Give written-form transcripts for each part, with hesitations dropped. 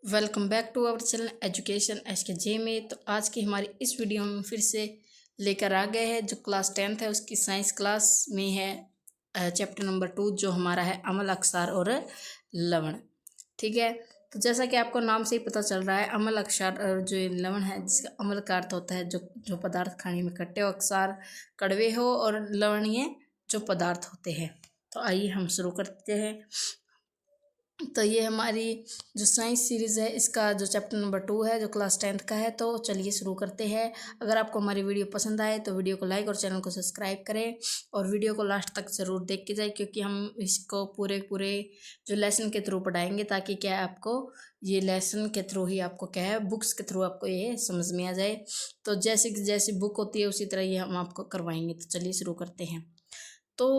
Welcome back to our channel education H K J में। तो आज की हमारी इस वीडियो में फिर से लेकर आ गए हैं जो क्लास 10th है उसकी साइंस क्लास में है चैप्टर नंबर 2 जो हमारा है अम्ल अक्षार और लवण। ठीक है, तो जैसा कि आपको नाम से ही पता चल रहा है अम्ल अक्षार और जो लवण है जिसका अम्ल का अर्थ होता है जो जो पदार्थ खाने में खट्टे हो, अक्षार कड़वे हो और लवणीय जो पदार्थ होते हैं। तो आइए हम शुरू करते हैं। तो ये हमारी जो साइंस सीरीज़ है इसका जो चैप्टर नंबर 2 है जो क्लास 10th का है। तो चलिए शुरू करते हैं। अगर आपको हमारी वीडियो पसंद आए तो वीडियो को लाइक और चैनल को सब्सक्राइब करें और वीडियो को लास्ट तक ज़रूर देख के जाए क्योंकि हम इसको पूरे पूरे जो लेसन के थ्रू पढ़ाएंगे ताकि क्या है आपको ये लेसन के थ्रू ही आपको क्या है बुक्स के थ्रू आपको ये समझ में आ जाए। तो जैसे जैसी बुक होती है उसी तरह ये हम आपको करवाएंगे। तो चलिए शुरू करते हैं। तो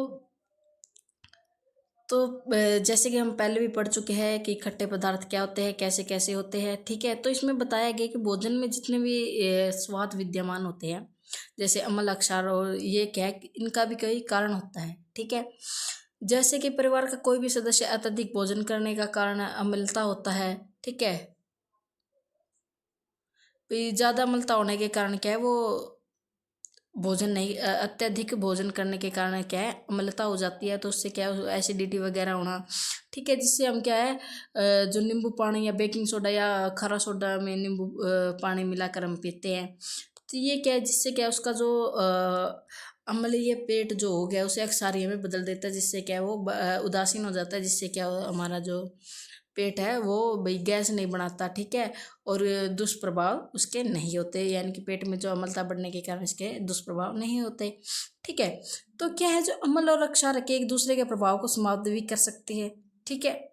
जैसे कि हम पहले भी पढ़ चुके हैं कि खट्टे पदार्थ क्या होते हैं, कैसे कैसे होते हैं। ठीक है, तो इसमें बताया गया कि भोजन में जितने भी स्वाद विद्यमान होते हैं जैसे अम्ल अक्षार और ये क्या है इनका भी कई कारण होता है। ठीक है, जैसे कि परिवार का कोई भी सदस्य अत्यधिक भोजन करने का कारण अम्लता होता है। ठीक है, ज़्यादा अम्लता होने के कारण क्या है वो भोजन नहीं अत्यधिक भोजन करने के कारण क्या है अम्लता हो जाती है। तो उससे क्या है एसिडिटी वगैरह होना। ठीक है, जिससे हम क्या है जो नींबू पानी या बेकिंग सोडा या खारा सोडा में नींबू पानी मिलाकर हम पीते हैं। तो ये क्या है जिससे क्या है उसका जो अम्लीय पेट जो हो गया उसे अक्सारियों में बदल देता है जिससे क्या है वो उदासीन हो जाता है जिससे क्या हमारा जो पेट है वो भाई गैस नहीं बनाता। ठीक है, और दुष्प्रभाव उसके नहीं होते यानी कि पेट में जो अम्लता बढ़ने के कारण इसके दुष्प्रभाव नहीं होते। ठीक है, तो क्या है जो अम्ल और अक्षार के एक दूसरे के प्रभाव को समाप्त भी कर सकती है। ठीक है,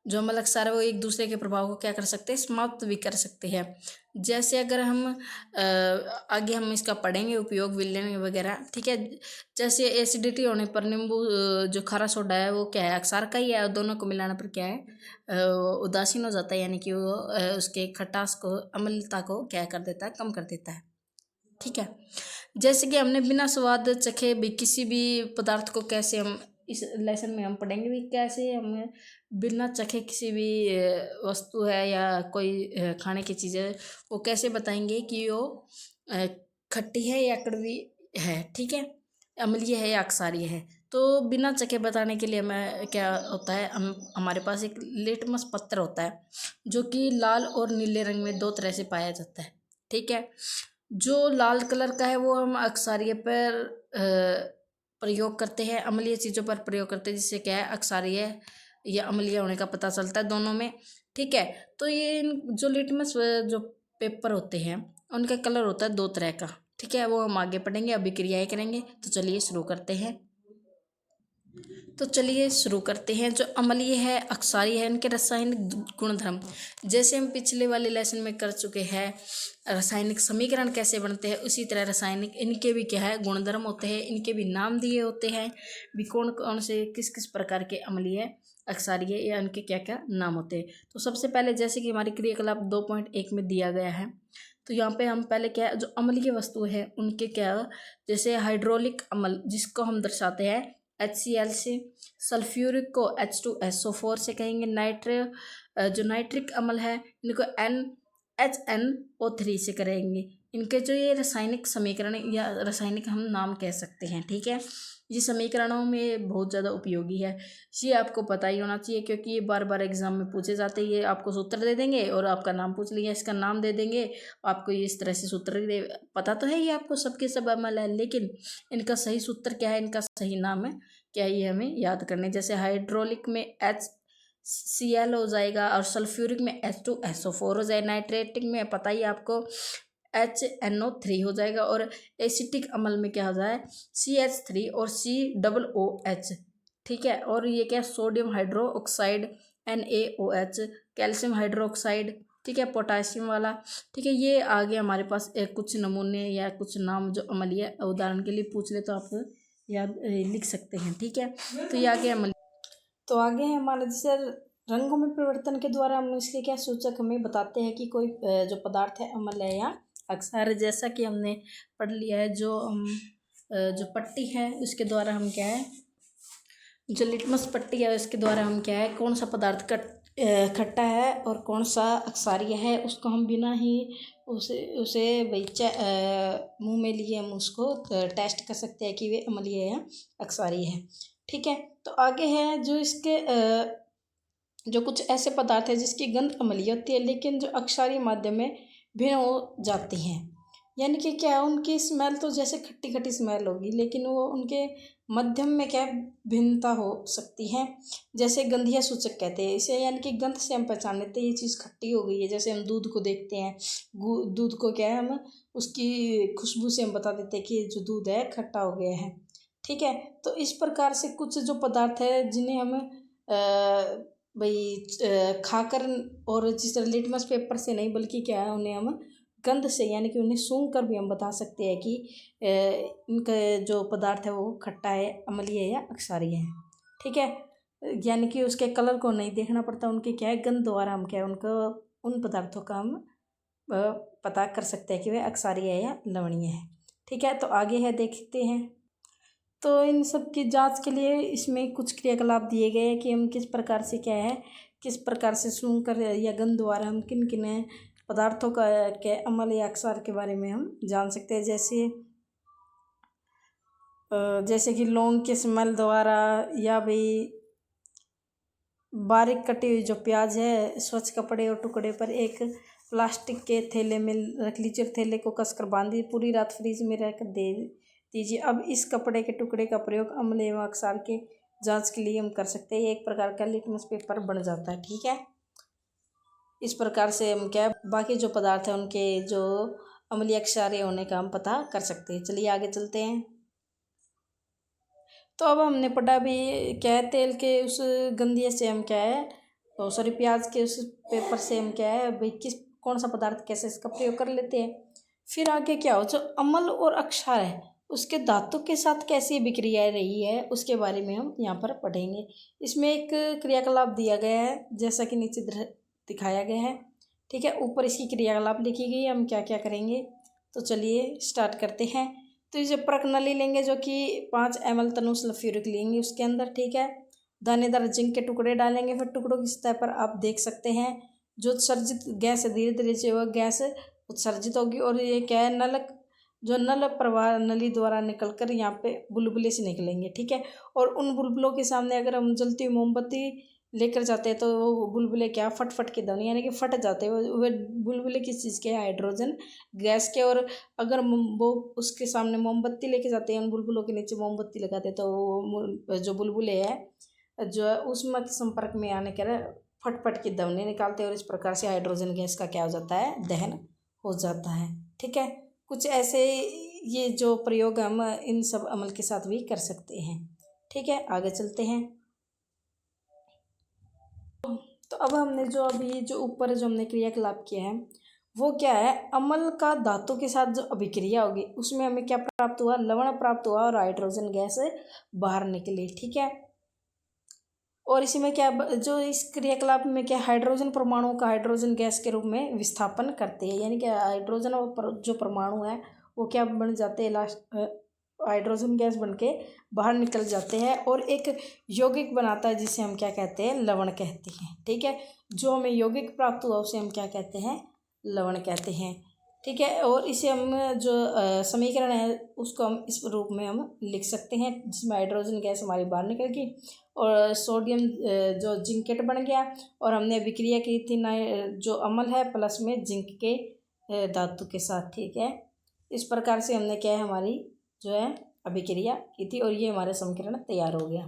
जो अम्ल अक्षार है वो एक दूसरे के प्रभाव को क्या कर सकते हैं समाप्त भी कर सकते हैं। जैसे अगर हम आगे हम इसका पढ़ेंगे उपयोग विलयन वगैरह। ठीक है, जैसे एसिडिटी होने पर नींबू जो खारा सोडा है वो क्या है अक्षार का ही है और दोनों को मिलाने पर क्या है उदासीन हो जाता है यानी कि वो उसके खटास को अम्लता को क्या कर देता है कम कर देता है। ठीक है, जैसे कि हमने बिना स्वाद चखे भी किसी भी पदार्थ को कैसे हम इस लेसन में हम पढ़ेंगे भी कैसे हम बिना चखे किसी भी वस्तु है या कोई खाने की चीज़ है वो कैसे बताएंगे कि वो अ, खट्टी है या कड़वी है। ठीक है, अम्लीय है या अक्षारीय है। तो बिना चखे बताने के लिए हमें क्या होता है हम हमारे पास एक लिटमस पत्र होता है जो कि लाल और नीले रंग में दो तरह से पाया जाता है। ठीक है, जो लाल कलर का है वो हम अक्सारिय पर प्रयोग करते हैं, अम्लीय चीज़ों पर प्रयोग करते हैं जिससे क्या है अक्सारिय या अम्लीय होने का पता चलता है दोनों में। ठीक है, तो ये जो लिटमस जो पेपर होते हैं उनका कलर होता है दो तरह का। ठीक है, वो हम आगे पढ़ेंगे, अभी क्रियाएं करेंगे। तो चलिए शुरू करते हैं। तो चलिए शुरू करते हैं। जो अम्लीय है अक्षारीय है इनके रासायनिक गुणधर्म जैसे हम पिछले वाले लेसन में कर चुके हैं रासायनिक समीकरण कैसे बनते हैं उसी तरह रासायनिक इनके भी क्या है गुणधर्म होते हैं, इनके भी नाम दिए होते हैं भी कौन कौन से किस किस प्रकार के अम्लीय अक्षारीय या इनके क्या क्या नाम होते हैं। तो सबसे पहले जैसे कि हमारी क्रियाकलाप 2.1 में दिया गया है तो यहाँ पे हम पहले क्या जो अम्लीय वस्तु है उनके क्या जैसे हाइड्रोलिक अम्ल जिसको हम दर्शाते हैं HCl से, सल्फ्यूरिक को H2SO4 से कहेंगे, जो नाइट्रिक अम्ल है इनको NHNO3 से करेंगे। इनके जो ये रासायनिक समीकरण या रासायनिक हम नाम कह सकते हैं। ठीक है, ये समीकरणों में बहुत ज़्यादा उपयोगी है, ये आपको पता ही होना चाहिए क्योंकि ये बार बार एग्जाम में पूछे जाते हैं। ये आपको सूत्र दे देंगे और आपका नाम पूछ लिया इसका नाम दे देंगे, आपको ये इस तरह से सूत्र दे पता तो है ये आपको सबके सब अमल है लेकिन इनका सही सूत्र क्या है इनका सही नाम है क्या ये हमें याद करने। जैसे हाइड्रोलिक में HCl हो जाएगा और सल्फ्यूरिक में H2SO4 हो जाएगा, नाइट्रेटिक में पता ही आपको HNO3 हो जाएगा और एसिटिक अम्ल में क्या हो जाए CH3 और COOH। ठीक है, और ये क्या sodium hydro oxide NaOH, calcium hydroxide. ठीक है, पोटासियम वाला। ठीक है, ये आगे हमारे पास कुछ नमूने या कुछ नाम जो अम्लीय उदाहरण के लिए पूछ ले तो आप याद लिख सकते हैं। ठीक है, तो ये आगे अम्लीय तो आगे है हमारा जैसे रंगों में परिवर्तन के द्वारा हम इसके क्या सूचक हमें बताते हैं कि कोई जो पदार्थ है अम्ल है या अक्षार। जैसा कि हमने पढ़ लिया है जो हम जो पट्टी है उसके द्वारा हम क्या है जो लिटमस पट्टी है उसके द्वारा हम क्या है कौन सा पदार्थ खट्टा है और कौन सा अक्षारीय है, उसको हम बिना ही उसे उसे भाई मुँह में लिए हम उसको टेस्ट कर सकते हैं कि वे अम्लीय या अक्षारीय है। ठीक है, तो आगे है जो इसके जो कुछ ऐसे पदार्थ है जिसकी गंध अम्लीय होती है लेकिन जो अक्षारीय माध्यम में भिन्न हो जाती हैं। यानी कि क्या है, उनकी स्मेल तो जैसे खट्टी खट्टी स्मेल होगी लेकिन वो उनके मध्यम में क्या भिन्नता हो सकती है। जैसे गंधीय सूचक कहते हैं इसे, यानी कि गंध से हम पहचान लेते हैं ये चीज़ खट्टी हो गई है। जैसे हम दूध को देखते हैं, दूध को क्या है, हम उसकी खुशबू से हम बता देते हैं कि ये जो दूध है खट्टा हो गया है। ठीक है, तो इस प्रकार से कुछ जो पदार्थ है जिन्हें हम भाई खाकर और जिस तरह लिटमस पेपर से नहीं बल्कि क्या है उन्हें हम गंध से यानी कि उन्हें सूंघ कर भी हम बता सकते हैं कि इनका जो पदार्थ है वो खट्टा है, अम्लीय है या अक्षारीय है। ठीक है, यानी कि उसके कलर को नहीं देखना पड़ता, उनके क्या है गंध द्वारा हम क्या है उनको उन पदार्थों का हम पता कर सकते हैं कि वे अक्षारीय है या लवणीय है। ठीक है, तो आगे है देखते हैं। तो इन सब की जांच के लिए इसमें कुछ क्रियाकलाप दिए गए हैं कि हम किस प्रकार से क्या है किस प्रकार से सूंघ कर या गंध द्वारा हम किन किन पदार्थों का के अम्ल या अक्षार के बारे में हम जान सकते हैं। जैसे कि लौंग के स्मेल द्वारा, या भाई बारीक कटी हुई जो प्याज है स्वच्छ कपड़े और टुकड़े पर एक प्लास्टिक के थैले में रख लीजिए, थैले को कसकर बांधिए, पूरी रात फ्रिज में रख दे दीजिए। अब इस कपड़े के टुकड़े का प्रयोग अम्ल एवं अक्षार के जांच के लिए हम कर सकते हैं। ये एक प्रकार का लिटमस पेपर बन जाता है। ठीक है, इस प्रकार से हम क्या बाकी जो पदार्थ हैं उनके जो अम्लीय अक्षारीय होने का हम पता कर सकते हैं। चलिए आगे चलते हैं। तो अब हमने पढ़ा भी क्या है, तेल के उस गंधिये से हम क्या है सॉरी प्याज के उस पेपर से हम क्या है भाई कौन सा पदार्थ कैसे इसका प्रयोग कर लेते हैं। फिर आगे क्या हो, जो अम्ल और अक्षार है उसके धातु के साथ कैसी विक्रिया रही है उसके बारे में हम यहाँ पर पढ़ेंगे। इसमें एक क्रियाकलाप दिया गया है जैसा कि नीचे दिखाया गया है। ठीक है, ऊपर इसकी क्रियाकलाप लिखी गई है, हम क्या क्या करेंगे। तो चलिए स्टार्ट करते हैं। तो ये प्रणाली लेंगे जो कि 5 ml तनु सल्फ्यूरिक लेंगे उसके अंदर। ठीक है, दानेदार जिंक के टुकड़े डालेंगे। फिर टुकड़ों की सतह पर आप देख सकते हैं जो उत्सर्जित गैस है धीरे धीरे से वह गैस उत्सर्जित होगी और ये क्या है नल प्रवाह नली द्वारा निकलकर यहाँ पे बुलबुले से निकलेंगे। ठीक है, और उन बुलबुलों के सामने अगर हम जलती हुई मोमबत्ती लेकर जाते हैं तो वो बुलबुले क्या फट फट के ध्वनि यानी कि फट जाते हैं। वे बुलबुले किस चीज़ के, हाइड्रोजन गैस के। और अगर वो उसके सामने मोमबत्ती लेके जाते हैं, उन बुलबुलों के नीचे मोमबत्ती लगाते हैं तो वो जो बुलबुले है जो उष्मा के संपर्क में आने के फट फट की ध्वनि निकालते हैं और इस प्रकार से हाइड्रोजन गैस का क्या हो जाता है, दहन हो जाता है। ठीक है, कुछ ऐसे ये जो प्रयोग हम इन सब अमल के साथ भी कर सकते हैं। ठीक है, आगे चलते हैं। तो अब हमने जो अभी जो ऊपर जो हमने क्रियाकलाप किया है वो क्या है, अम्ल का धातु के साथ जो अभिक्रिया होगी उसमें हमें क्या प्राप्त हुआ, लवण प्राप्त हुआ और हाइड्रोजन गैस बाहर निकली। ठीक है, और इसी में क्या जो इस क्रियाकलाप में क्या हाइड्रोजन परमाणु का हाइड्रोजन गैस के रूप में विस्थापन करते हैं। यानी कि हाइड्रोजन और जो परमाणु है वो क्या बन जाते हैं, लास्ट हाइड्रोजन गैस बन के बाहर निकल जाते हैं और एक यौगिक बनाता है जिसे हम क्या कहते हैं, लवण कहते हैं। ठीक है, जो हमें यौगिक प्राप्त हुआ उसे हम क्या कहते हैं, लवण कहते हैं। ठीक है, और इसे हम जो समीकरण है उसको हम इस रूप में हम लिख सकते हैं जिसमें हाइड्रोजन गैस हमारी बाहर निकल गई और सोडियम जो जिंकेट बन गया और हमने विक्रिया की थी जो अम्ल है प्लस में जिंक के धातु के साथ। ठीक है, इस प्रकार से हमने क्या है हमारी जो है अभिक्रिया की थी और ये हमारा समीकरण तैयार हो गया।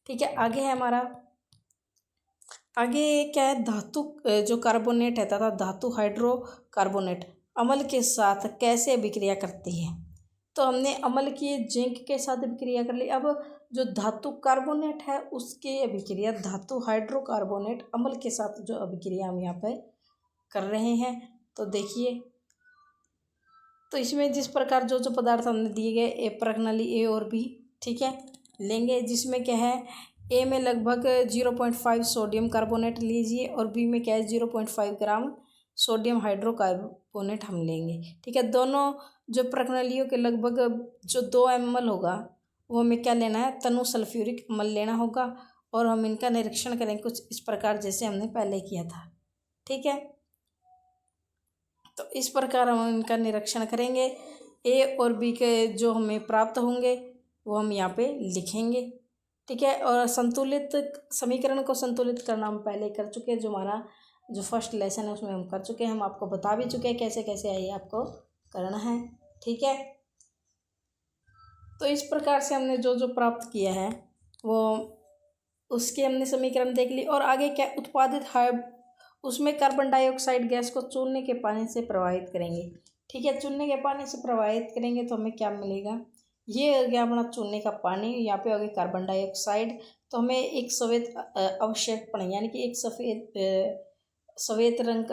ठीक है, आगे है हमारा आगे क्या है, धातु जो कार्बोनेट है तथा धातु हाइड्रोकार्बोनेट अम्ल के साथ कैसे अभिक्रिया करती है। तो हमने अम्ल की जिंक के साथ अभिक्रिया कर ली। अब जो धातु कार्बोनेट है उसकी अभिक्रिया धातु हाइड्रोकार्बोनेट अम्ल के साथ जो अभिक्रिया हम यहाँ पे कर रहे हैं तो देखिए, तो इसमें जिस प्रकार जो जो पदार्थ हमने दिए गए ए प्रणाली ए और बी, ठीक है, लेंगे जिसमें क्या है ए में लगभग 0.5 सोडियम कार्बोनेट लीजिए और बी में क्या है 0.5 ग्राम सोडियम हाइड्रोकार्बोनेट हम लेंगे। ठीक है, दोनों जो प्रणालियों के लगभग जो 2 ml होगा वो हमें क्या लेना है, तनु सल्फ्यूरिक अम्ल लेना होगा और हम इनका निरीक्षण करेंगे कुछ इस प्रकार जैसे हमने पहले किया था। ठीक है, तो इस प्रकार हम इनका निरीक्षण करेंगे। ए और बी के जो हमें प्राप्त होंगे वो हम यहाँ पे लिखेंगे। ठीक है, और संतुलित समीकरण को संतुलित करना हम पहले कर चुके हैं, जो हमारा जो फर्स्ट लेसन है उसमें हम कर चुके हैं। हम आपको बता भी चुके हैं कैसे कैसे आइए आपको करना है। ठीक है, तो इस प्रकार से हमने जो जो प्राप्त किया है वो उसके हमने समीकरण देख ली। और आगे क्या उत्पादित उसमें कार्बन डाइऑक्साइड गैस को चूल्हे के पानी से प्रवाहित करेंगे। ठीक है, चूल्हे के पानी से प्रवाहित करेंगे तो हमें क्या मिलेगा, ये हो गया अपना चूल्हे का पानी, यहाँ पे हो गया कार्बन डाइऑक्साइड। तो हमें एक सफ़ेद अवशेष पड़ेंगे, यानी कि एक सफ़ेद रंग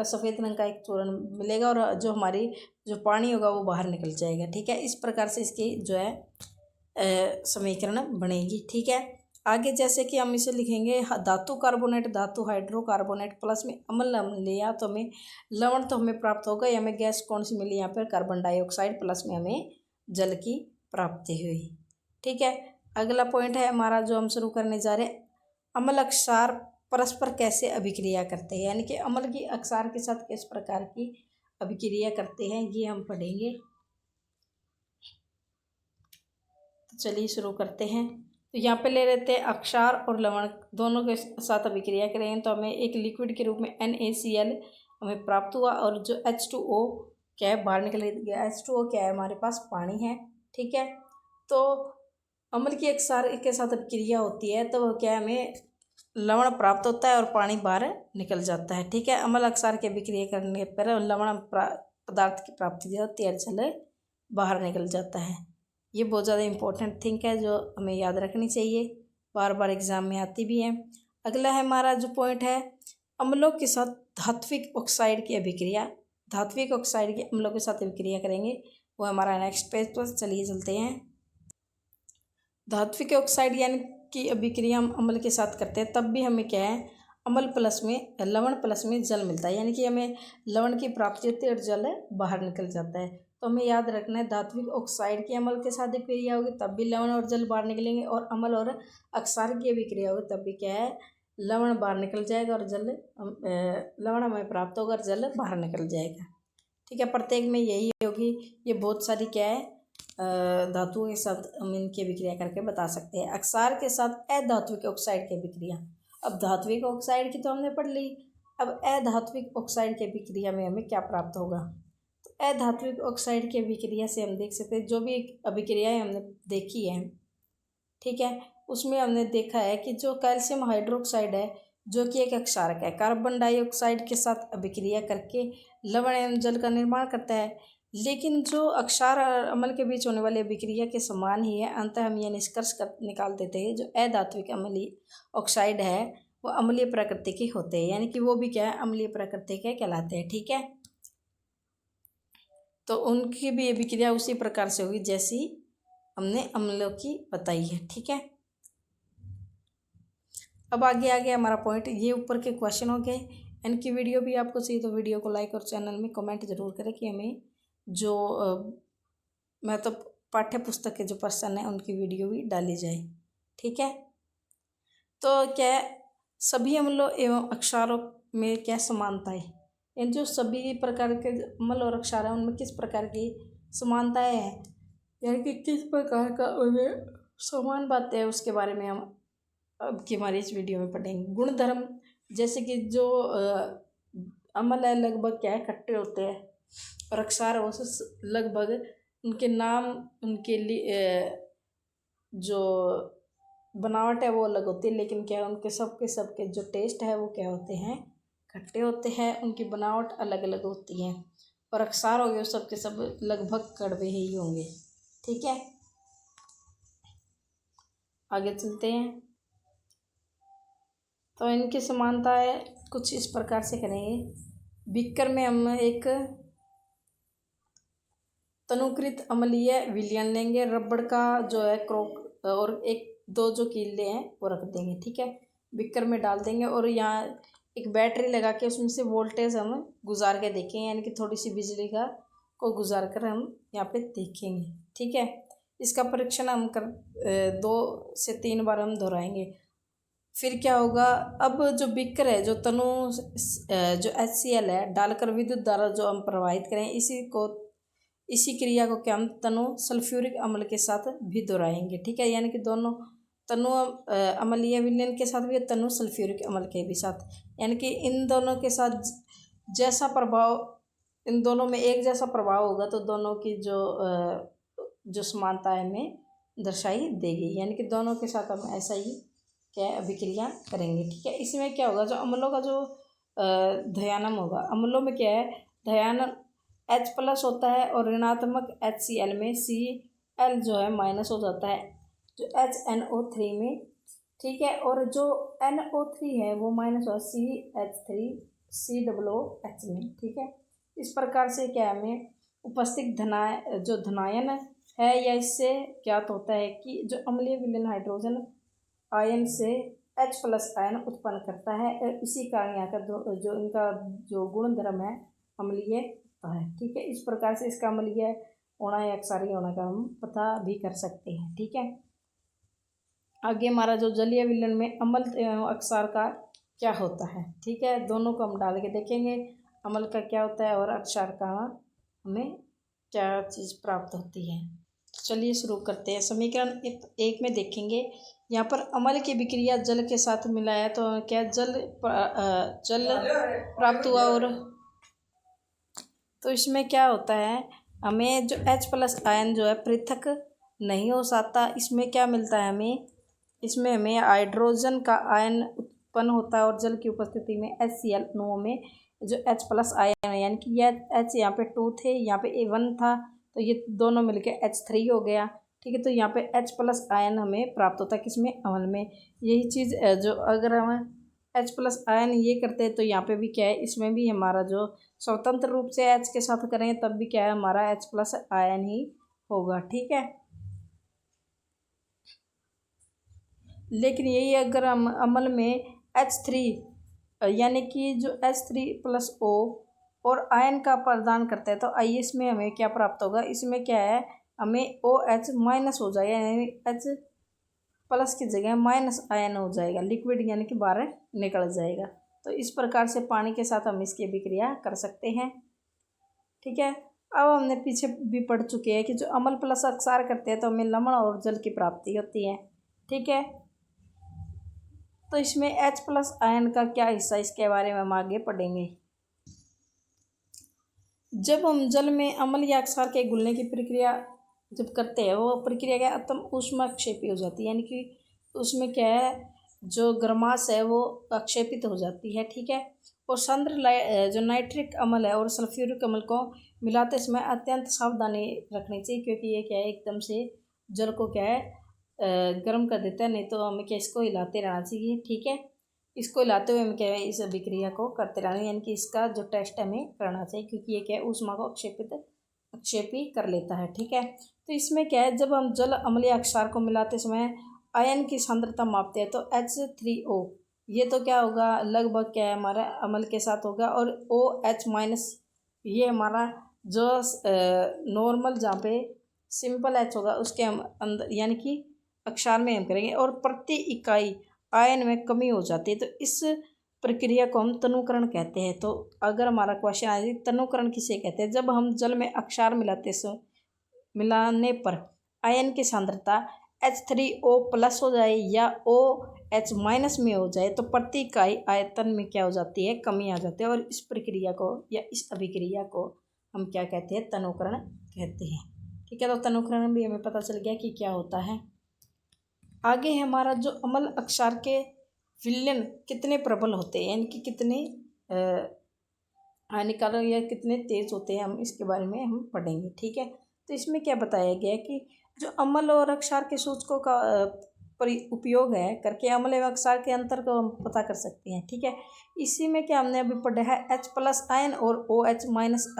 का एक चूर्ण मिलेगा और जो हमारी जो पानी होगा वो बाहर निकल जाएगा। ठीक है, इस प्रकार से इसकी जो है समीकरण बनेगी। ठीक है, आगे जैसे कि हम इसे लिखेंगे धातु कार्बोनेट धातु हाइड्रोकार्बोनेट प्लस में अम्ल लिया तो हमें लवण तो हमें प्राप्त होगा। हमें गैस कौन सी मिली यहाँ पर, कार्बन डाइऑक्साइड, प्लस में हमें जल की प्राप्ति हुई। ठीक है, अगला पॉइंट है हमारा जो हम शुरू करने जा रहे हैं, अम्ल अक्षार परस्पर कैसे अभिक्रिया करते हैं, यानी कि अम्ल की अक्षार के साथ किस प्रकार की अभिक्रिया करते हैं ये हम पढ़ेंगे। तो चलिए शुरू करते हैं। तो यहाँ पे ले लेते हैं अक्षार और लवण दोनों के साथ अभिक्रिया करेंगे तो हमें एक लिक्विड के रूप में NaCl हमें प्राप्त हुआ और जो H2O क्या है बाहर निकल गया। H2O क्या है, हमारे पास पानी है। ठीक है, तो अम्ल की अक्षार के साथ अभिक्रिया होती है तो क्या है, हमें लवण प्राप्त होता है और पानी बाहर निकल जाता है। ठीक है, अम्ल अक्षार की अभिक्रिया करने पर लवण पदार्थ की प्राप्ति होती है, जल बाहर निकल जाता है। ये बहुत ज़्यादा इम्पोर्टेंट थिंग है जो हमें याद रखनी चाहिए, बार बार एग्जाम में आती भी है। अगला है हमारा जो पॉइंट है, अम्लों के साथ धात्विक ऑक्साइड की अभिक्रिया। धात्विक ऑक्साइड के अम्लों के साथ अभिक्रिया करेंगे, वो हमारा नेक्स्ट पेज पर। चलिए चलते हैं। धात्विक ऑक्साइड यानी कि अभिक्रिया हम अम्ल के साथ करते हैं तब भी हमें क्या है, अम्ल प्लस में लवण प्लस में जल मिलता है, यानी कि हमें लवण की प्राप्ति होती है और जल बाहर निकल जाता है। तो हमें याद रखना है धात्विक ऑक्साइड की अम्ल के साथ अभिक्रिया होगी तब भी लवण और जल बाहर निकलेंगे, और अम्ल और अक्षार की अभिक्रिया होगी तब भी क्या है, लवण बाहर निकल जाएगा और जल लवण हमें प्राप्त होगा और जल बाहर निकल जाएगा। ठीक है, प्रत्येक में यही होगी। ये बहुत सारी क्या है धातुओं के साथ हम इनकी अभिक्रिया करके बता सकते हैं। अक्षार के साथ अधात्विक ऑक्साइड की अभिक्रिया। अब धात्विक ऑक्साइड की तो हमने पढ़ ली, अब अधात्विक ऑक्साइड की अभिक्रिया में हमें क्या प्राप्त होगा। तो अधात्विक ऑक्साइड की अभिक्रिया से हम देख सकते हैं जो भी अभिक्रियाएं हमने देखी है, ठीक है, उसमें हमने देखा है कि जो कैल्शियम हाइड्रोक्साइड है जो कि एक अक्षारक है, कार्बन डाइऑक्साइड के साथ अभिक्रिया करके लवण एवं जल का निर्माण करता है। लेकिन जो अक्षार और अम्ल के बीच होने वाली अभिक्रिया के समान ही है। अंततः हम यह निष्कर्ष निकाल देते हैं जो अधात्विक अम्लीय ऑक्साइड है वो अम्लीय प्रकृति के होते हैं, यानी कि वो भी क्या है, अम्लीय प्रकृति के कहलाते हैं। ठीक है, तो उनकी भी अभिक्रिया उसी प्रकार से होगी जैसी हमने अम्लों की बताई है। ठीक है, अब आगे आ गया हमारा पॉइंट। ये ऊपर के क्वेश्चन हो गए। इनकी वीडियो भी आपको चाहिए तो वीडियो को लाइक और चैनल में कमेंट जरूर करें कि हमें जो मतलब पाठ्य पुस्तक के जो प्रश्न हैं उनकी वीडियो भी डाली जाए। ठीक है, तो क्या सभी अम्लों एवं अक्षारों में क्या समानता है, इन जो सभी प्रकार के अम्ल और अक्षार हैं उनमें किस प्रकार की समानताएं हैं, यानी कि किस प्रकार का उनमें समान बातें है, उसके बारे में हम अब की हमारी इस वीडियो में पढ़ेंगे। गुणधर्म, जैसे कि जो अम्ल है लगभग क्या है खट्टे होते हैं और अक्षार वो लगभग उनके नाम उनके लिए जो बनावट है वो अलग होती है, लेकिन क्या है उनके सबके जो टेस्ट है वो क्या होते हैं, खट्टे होते हैं। उनकी बनावट अलग अलग होती है और अक्षार हो गए सबके सब लगभग कड़वे ही होंगे। ठीक है, आगे चलते हैं। तो इनकी समानताएं कुछ इस प्रकार से करेंगे। बीकर में हम एक तनुकृत अम्लीय विलयन लेंगे, रबड़ का जो है क्रोक और एक दो जो कीले हैं वो रख देंगे। ठीक है, बीकर में डाल देंगे और यहाँ एक बैटरी लगा के उसमें से वोल्टेज हम गुजार के देखेंगे, यानी कि थोड़ी सी बिजली का को गुजार कर हम यहाँ पे देखेंगे। ठीक है, इसका परीक्षण हम 2 से 3 बार हम दोहराएंगे। फिर क्या होगा, अब जो बीकर है, जो तनु जो HCl है डालकर विद्युत धारा जो हम प्रवाहित करें, इसी क्रिया को क्या हम तनु सल्फ्यूरिक अम्ल के साथ भी दोहराएंगे। ठीक है, यानी कि दोनों तनु अम्लीय विलयन के साथ भी और तनु सल्फ्यूरिक अम्ल के भी साथ, यानी कि इन दोनों के साथ जैसा प्रभाव, इन दोनों में एक जैसा प्रभाव होगा तो दोनों की जो समानता है हमें दर्शाई देगी, यानी कि दोनों के साथ हम ऐसा ही क्या अभिक्रिया करेंगे। ठीक है, इसमें क्या होगा, जो अम्लों का जो धयानम होगा, अम्लों में क्या है, धयानम H+ होता है और ऋणात्मक HCl में Cl जो है माइनस हो जाता है जो HNO3 में। ठीक है, और जो NO3 है वो माइनस हुआ CH3COOH में। ठीक है, इस प्रकार से क्या हमें उपस्थित जो धनायन है या इससे ज्ञात होता है कि जो अम्लीय विलयन हाइड्रोजन आयन से H+ आयन उत्पन्न करता है, इसी कारण यहाँ का जो इनका जो गुणधर्म है अम्लीय होता है। ठीक है, इस प्रकार से इसका अम्लीय होना या क्षारीय होना का हम पता भी कर सकते हैं। ठीक है, आगे हमारा जो जलीय विलयन में अम्ल एवं अक्षार का क्या होता है। ठीक है, दोनों को हम डाल के देखेंगे, अम्ल का क्या होता है और अक्षार का हमें क्या चीज़ प्राप्त होती है। चलिए शुरू करते हैं। समीकरण 1 में देखेंगे, यहाँ पर अम्ल की विक्रिया जल के साथ मिलाया तो क्या जल प्राप्त हुआ, और तो इसमें क्या होता है, हमें जो H+ आयन जो है पृथक नहीं हो सकता, इसमें क्या मिलता है हमें, इसमें हमें हाइड्रोजन का आयन उत्पन्न होता है और जल की उपस्थिति में HCl अणुओं में जो H+ आयन है, यानी कि यह H यहाँ पे 2 थे, यहाँ पे 1 था, तो ये दोनों मिलके H3 हो गया। ठीक है, तो यहाँ पे H+ आयन हमें प्राप्त होता है किसमें, अम्ल में। यही चीज़ जो अगर हम H+ आयन ये करते हैं तो यहाँ पे भी क्या है, इसमें भी हमारा जो स्वतंत्र रूप से H के साथ करेंगे तब भी क्या है, हमारा H+ आयन ही होगा। ठीक है, लेकिन यही अगर हम अम्ल में H3 यानी कि जो H3+O और आयन का प्रदान करते हैं तो आइए इसमें हमें क्या प्राप्त होगा, इसमें क्या है, हमें OH- हो जाएगा, यानी H+ की जगह माइनस आयन हो जाएगा, लिक्विड यानी कि बाहर निकल जाएगा। तो इस प्रकार से पानी के साथ हम इसकी अभिक्रिया कर सकते हैं। ठीक है, अब हमने पीछे भी पढ़ चुके हैं कि जो अम्ल प्लस अक्षार करते हैं तो हमें लवण और जल की प्राप्ति होती है। ठीक है, तो इसमें H+ आयन का क्या हिस्सा, इसके बारे में हम आगे पढ़ेंगे। जब हम जल में अम्ल या अक्षार के घुलने की प्रक्रिया जब करते हैं, वो प्रक्रिया क्या अतम ऊष्माक्षेपी हो जाती है, यानी कि उसमें क्या है, जो गर्माश है वो अक्षेपित हो जाती है। ठीक है, और सांद्र जो नाइट्रिक अम्ल है और सल्फ्यूरिक अम्ल को मिलाते समय अत्यंत सावधानी रखनी चाहिए, क्योंकि ये क्या है, एकदम से जल को क्या है गर्म कर देता है, नहीं तो हमें क्या इसको हिलाते रहना चाहिए। ठीक है, इसको हिलाते हुए हमें क्या है, इस अभिक्रिया को करते रहना, यानी कि इसका जो टेस्ट हमें करना चाहिए, क्योंकि ये क्या है ऊष्मा को अक्षेपी कर लेता है। ठीक है, तो इसमें क्या है, जब हम जल अम्लीय अक्षार को मिलाते समय आयन की सांद्रता मापते हैं तो H3O ये तो क्या होगा, लगभग क्या है हमारा अम्ल के साथ होगा, और OH- ये हमारा जो नॉर्मल जहाँ पे सिंपल H होगा उसके हम अंदर यानी कि अक्षार में हम करेंगे, और प्रति इकाई आयन में कमी हो जाती है, तो इस प्रक्रिया को हम तनुकरण कहते हैं। तो अगर हमारा क्वेश्चन आए तनुकरण किसे कहते हैं, जब हम जल में अक्षार मिलाने पर आयन की सांद्रता H3O+ हो जाए या OH- में हो जाए तो प्रति इकाई आयतन में क्या हो जाती है, कमी आ जाती है, और इस प्रक्रिया को या इस अभिक्रिया को हम क्या कहते हैं, तनुकरण कहते हैं। ठीक है, तो तनुकरण भी हमें पता चल गया कि क्या होता है। आगे हमारा जो अम्ल अक्षार के विलयन कितने प्रबल होते हैं, यानी कि कितने हानिकारक या कितने तेज होते हैं, हम इसके बारे में हम पढ़ेंगे। ठीक है, तो इसमें क्या बताया गया है कि जो अम्ल और अक्षार के सूचकों का उपयोग है करके अम्ल एवं अक्षार के अंतर को हम पता कर सकते हैं। ठीक है, इसी में क्या हमने अभी पढ़ा है, H+ आयन और OH-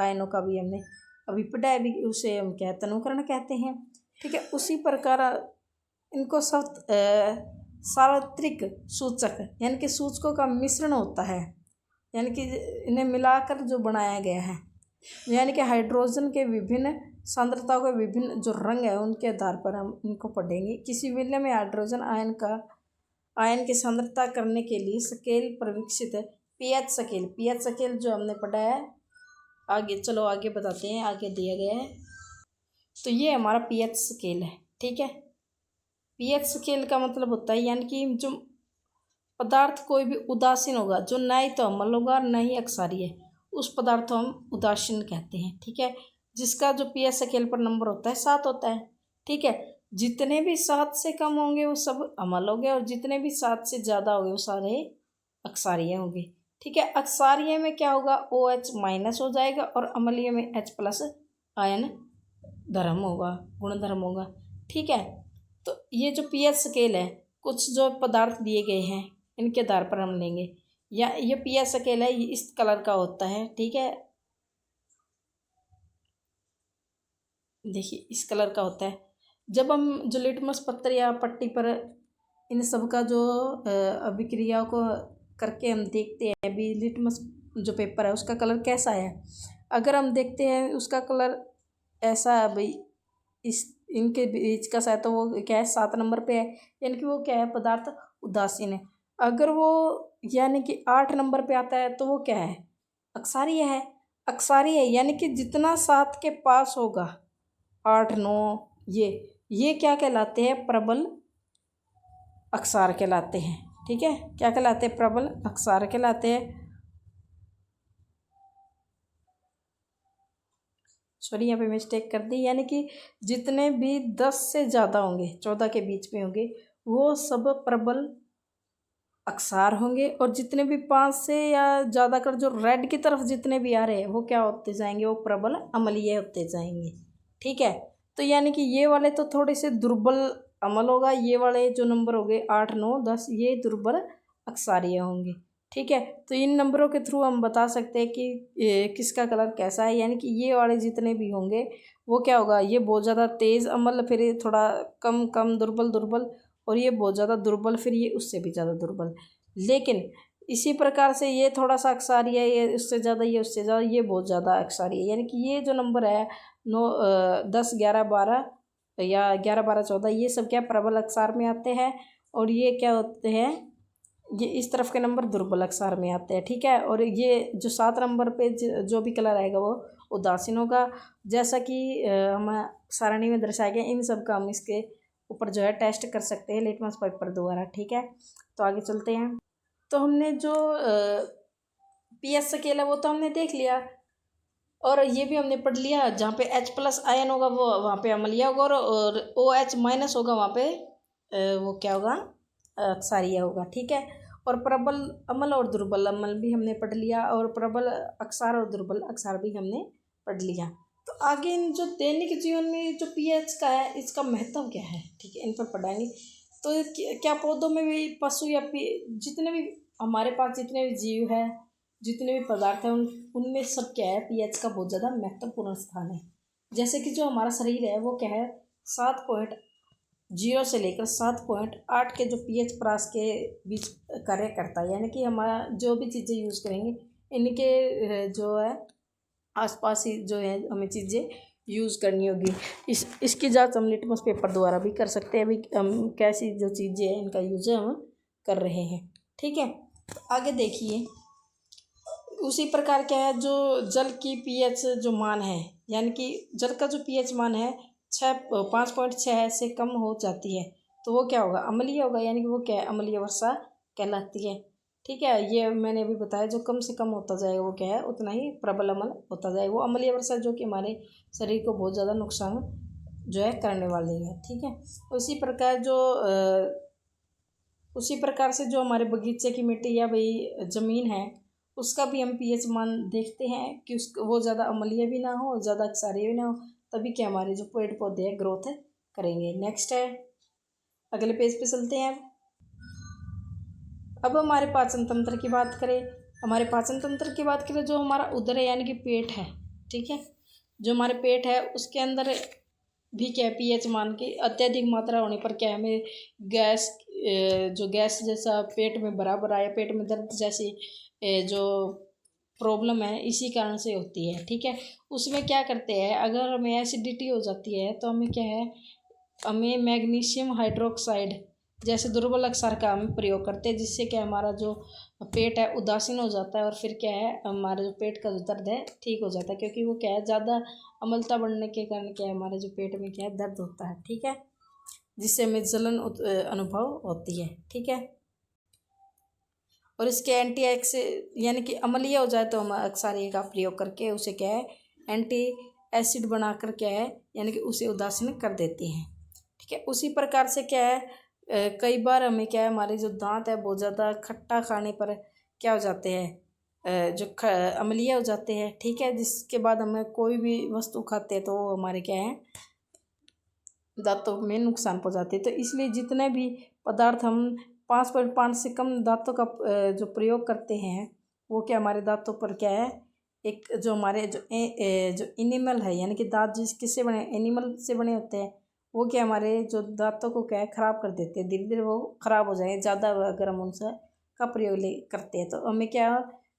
आयनों का भी हमने अभी पढ़ा है, अभी उसे हम क्या तनुकरण कहते हैं। ठीक है, उसी प्रकार इनको सब सार्वत्रिक सूचक यानी कि सूचकों का मिश्रण होता है, यानी कि इन्हें मिलाकर जो बनाया गया है, यानी कि हाइड्रोजन के विभिन्न सांद्रताओं के विभिन्न जो रंग है उनके आधार पर हम इनको पढ़ेंगे। किसी विलयन में हाइड्रोजन आयन का आयन की सांद्रता करने के लिए स्केल पर विकसित है। पीएच स्केल, पीएच स्केल जो हमने पढ़ा है आगे, चलो आगे बताते हैं, आगे दिया गया है। तो ये हमारा पीएच स्केल है, ठीक है। पीएच स्केल का मतलब होता है यानी कि जो पदार्थ कोई भी उदासीन होगा, जो ना ही तो अम्ल होगा और ना ही अक्षारीय, उस पदार्थ को हम उदासीन कहते हैं, ठीक है। जिसका जो पीएच स्केल पर नंबर होता है 7 होता है, ठीक है। जितने भी 7 से कम होंगे वो सब अम्ल हो गए, और जितने भी 7 से ज़्यादा होंगे वो सारे अक्षारीय होंगे, ठीक है। अक्षारीय में क्या होगा, OH माइनस हो जाएगा, और अम्लीय में H प्लस आयन धर्म होगा, गुण धर्म होगा, ठीक है। तो ये जो पीएच स्केल है, कुछ जो पदार्थ दिए गए हैं इनके आधार पर हम लेंगे, या ये पीएच स्केल है, ये इस कलर का होता है, ठीक है। देखिए इस कलर का होता है। जब हम जो लिटमस पत्र या पट्टी पर इन सब का जो अभिक्रियाओं को करके हम देखते हैं, अभी लिटमस जो पेपर है उसका कलर कैसा है, अगर हम देखते हैं उसका कलर ऐसा है भाई, इस इनके बीच का सा है, तो वो क्या है 7 नंबर पे है, यानी कि वो क्या है, पदार्थ उदासीन है। अगर वो यानी कि 8 नंबर पे आता है तो वो क्या है, अक्षारीय है। अक्षारीय है यानी कि जितना 7 के पास होगा, 8 9, ये क्या कहलाते हैं, प्रबल अक्षार कहलाते हैं, ठीक है। क्या कहलाते हैं, प्रबल अक्षार कहलाते हैं। सॉरी यहाँ पे मिस्टेक कर दी, यानी कि जितने भी 10 से ज़्यादा होंगे, 14 के बीच में होंगे, वो सब प्रबल अक्षार होंगे, और जितने भी 5 से या ज़्यादा कर जो रेड की तरफ जितने भी आ रहे हैं वो क्या होते जाएंगे, वो प्रबल अम्लीय होते जाएंगे, ठीक है। तो यानी कि ये वाले तो थोड़े से दुर्बल अम्ल होगा, ये वाले जो नंबर हो गए 8 9 10 ये दुर्बल अक्षारीय होंगे, ठीक है। तो इन नंबरों के थ्रू हम बता सकते हैं कि किसका कलर कैसा है, यानी कि ये वाले जितने भी होंगे वो क्या होगा, ये बहुत ज़्यादा तेज़ अम्ल, फिर ये थोड़ा कम कम दुर्बल दुर्बल, और ये बहुत ज़्यादा दुर्बल, फिर ये उससे भी ज़्यादा दुर्बल। लेकिन इसी प्रकार से ये थोड़ा सा अक्षारीय है, ये उससे ज़्यादा, ये उससे ज़्यादा, ये बहुत ज़्यादा अक्षारीय है, यानी कि ये जो नंबर है 9 10 11 12 या 11 12 14 ये सब क्या प्रबल अक्षार में आते हैं, और ये क्या होते हैं, ये इस तरफ के नंबर दुर्बल अक्षार में आते हैं, ठीक है। और ये जो 7 नंबर पे जो भी कलर आएगा वो उदासीन होगा, जैसा कि हम सारणी में दर्शाया गया। इन सब का हम इसके ऊपर जो है टेस्ट कर सकते हैं लिटमस पेपर द्वारा, ठीक है। तो आगे चलते हैं। तो हमने जो पीएच स्केल है वो तो हमने देख लिया, और ये भी हमने पढ़ लिया, जहाँ पे H प्लस आयन होगा वो वहाँ पे अम्लीय होगा, और OH माइनस होगा वहाँ पे वो क्या होगा, अक्षारीय होगा, ठीक है। और प्रबल अम्ल और दुर्बल अम्ल भी हमने पढ़ लिया, और प्रबल अक्षार और दुर्बल अक्षार भी हमने पढ़ लिया। तो आगे इन जो दैनिक जीवन में जो पीएच का है इसका महत्व क्या है, ठीक है, इन पर पढ़ाएंगे। तो क्या पौधों में भी, पशु या जितने भी हमारे पास जितने भी जीव है, जितने भी पदार्थ हैं, उनमें सब क्या है, पीएच का बहुत ज़्यादा महत्वपूर्ण स्थान है। जैसे कि जो हमारा शरीर है वो क्या है, 7.0 से लेकर 7.8 के जो पीएच प्रास के बीच कार्य करता है, यानी कि हमारा जो भी चीज़ें यूज़ करेंगे इनके जो है आसपास ही जो है हमें चीज़ें यूज़ करनी होगी। इसकी जांच हम लिटमस पेपर द्वारा भी कर सकते हैं, अभी हम कैसी जो चीज़ें हैं इनका यूज़ हम कर रहे हैं, ठीक है। आगे देखिए, उसी प्रकार क्या है, जो जल की पीएच जो मान है, यानी कि जल का जो पीएच मान है 5.6 से कम हो जाती है तो वो क्या होगा, अम्लीय होगा, यानी कि वो क्या है, अम्लीय वर्षा कहलाती है, ठीक है। ये मैंने अभी बताया, जो कम से कम होता जाएगा वो क्या है, उतना ही प्रबल अम्ल होता जाएगा, वो अम्लीय वर्षा जो कि हमारे शरीर को बहुत ज़्यादा नुकसान जो है करने वाली है, ठीक है। उसी प्रकार से जो हमारे बगीचे की मिट्टी या भाई ज़मीन है उसका भी हम पीएच मान देखते हैं कि वो ज़्यादा अम्लीय भी ना हो, ज़्यादा क्षारीय भी ना हो, तभी क्या हमारे जो पेड़ पौधे हैं ग्रोथ करेंगे। नेक्स्ट है, अगले पेज पे चलते हैं। अब हमारे पाचन तंत्र की बात करें, जो हमारा उदर है यानी कि पेट है, ठीक है। जो हमारे पेट है उसके अंदर भी क्या पीएच मान की अत्यधिक मात्रा होने पर क्या हमें गैस जैसा पेट में भरा भरा या पेट में दर्द जैसी जो प्रॉब्लम है इसी कारण से होती है, ठीक है। उसमें क्या करते हैं, अगर हमें एसिडिटी हो जाती है तो हमें क्या है, हमें मैग्नीशियम हाइड्रोक्साइड जैसे दुर्बल अक्षर का हम प्रयोग करते हैं, जिससे क्या हमारा जो पेट है उदासीन हो जाता है, और फिर क्या है हमारे जो पेट का जो दर्द है ठीक हो जाता है, क्योंकि वो क्या है ज़्यादा अम्लता बढ़ने के कारण क्या है हमारे जो पेट में क्या है दर्द होता है। ठीक है, जिससे हमें जलन अनुभव होती है। ठीक है, और इसके एंटी एक्स यानी कि अम्लीय हो जाए तो हम अक्सारिया का प्रयोग करके उसे क्या है एंटी एसिड बनाकर क्या है यानी कि उसे उदासीन कर देते हैं। ठीक है, उसी प्रकार से क्या है कई बार हमें क्या है हमारे जो दांत है बहुत ज़्यादा खट्टा खाने पर क्या हो जाते हैं जो अम्लीय हो जाते हैं। ठीक है, जिसके बाद हमें कोई भी वस्तु खाते हैं तो वो हमारे क्या है दांतों में नुकसान पहुंचाते हैं। तो इसलिए जितने भी पदार्थ हम 5.5 से कम दांतों का जो प्रयोग करते हैं वो क्या हमारे दांतों पर क्या है एक जो हमारे जो एनिमल है यानी कि दांत जिस किससे बने एनिमल से बने होते हैं वो क्या हमारे जो दांतों को क्या है ख़राब कर देते हैं, धीरे धीरे वो ख़राब हो जाएंगे ज़्यादा अगर हम उनसे का प्रयोग ले करते हैं। तो हमें क्या